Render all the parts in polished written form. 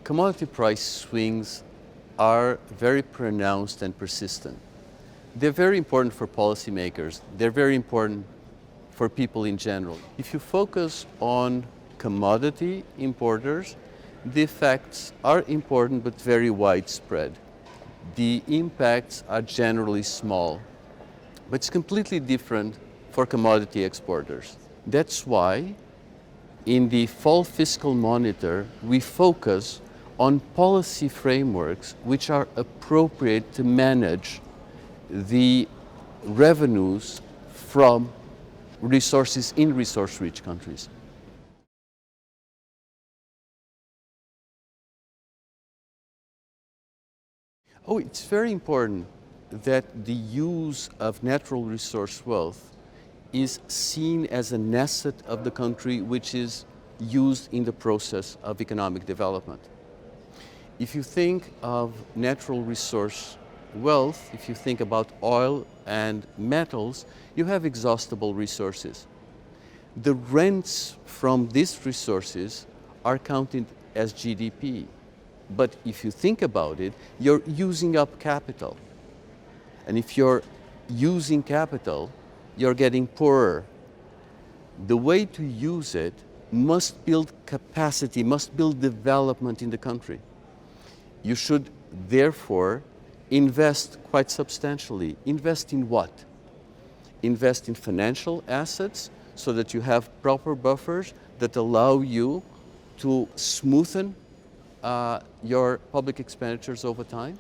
Commodity price swings are very pronounced and persistent. They're very important for policymakers. They're very important for people in general. If you focus on commodity importers, the effects are important but very widespread. The impacts are generally small, but it's completely different for commodity exporters. That's why in the Fall Fiscal Monitor, we focus on policy frameworks which are appropriate to manage the revenues from resources in resource-rich countries. Oh, it's very important that the use of natural resource wealth is seen as an asset of the country which is used in the process of economic development. If you think of natural resource wealth, if you think about oil and metals, you have exhaustible resources. The rents from these resources are counted as GDP. But if you think about it, you're using up capital. And if you're using capital, you're getting poorer. The way to use it must build capacity, must build development in the country. You should therefore invest quite substantially. Invest in what? Invest in financial assets so that you have proper buffers that allow you to smoothen your public expenditures over time.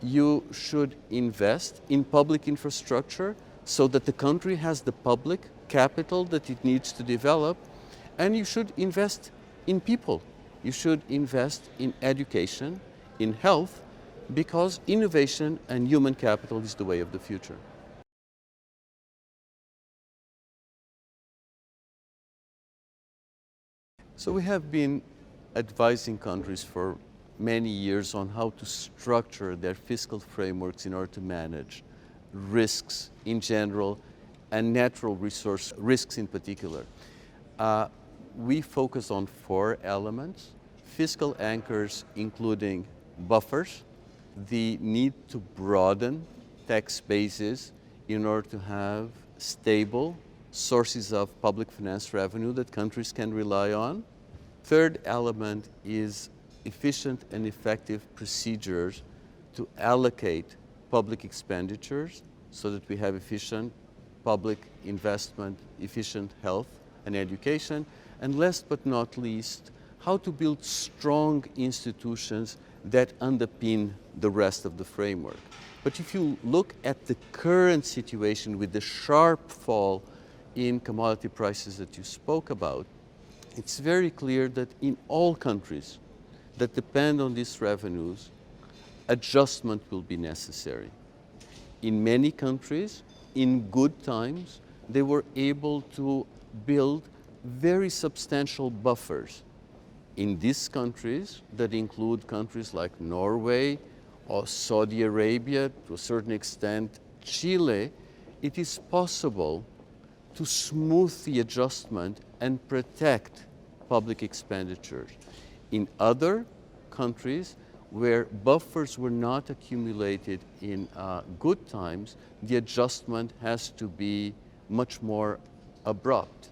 You should invest in public infrastructure so that the country has the public capital that it needs to develop, and you should invest in people. You should invest in education, in health, because innovation and human capital is the way of the future. So we have been advising countries for many years on how to structure their fiscal frameworks in order to manage risks in general and natural resource risks in particular. We focus on 4 elements: fiscal anchors including buffers, the need to broaden tax bases in order to have stable sources of public finance revenue that countries can rely on. Third element is efficient and effective procedures to allocate public expenditures so that we have efficient public investment, efficient health and education. And last but not least, how to build strong institutions that underpin the rest of the framework. But if you look at the current situation with the sharp fall in commodity prices that you spoke about, it's very clear that in all countries that depend on these revenues, adjustment will be necessary. In many countries, in good times, they were able to build very substantial buffers. In these countries, that include countries like Norway or Saudi Arabia, to a certain extent Chile, it is possible to smooth the adjustment and protect public expenditures. In other countries where buffers were not accumulated in good times, the adjustment has to be much more abrupt.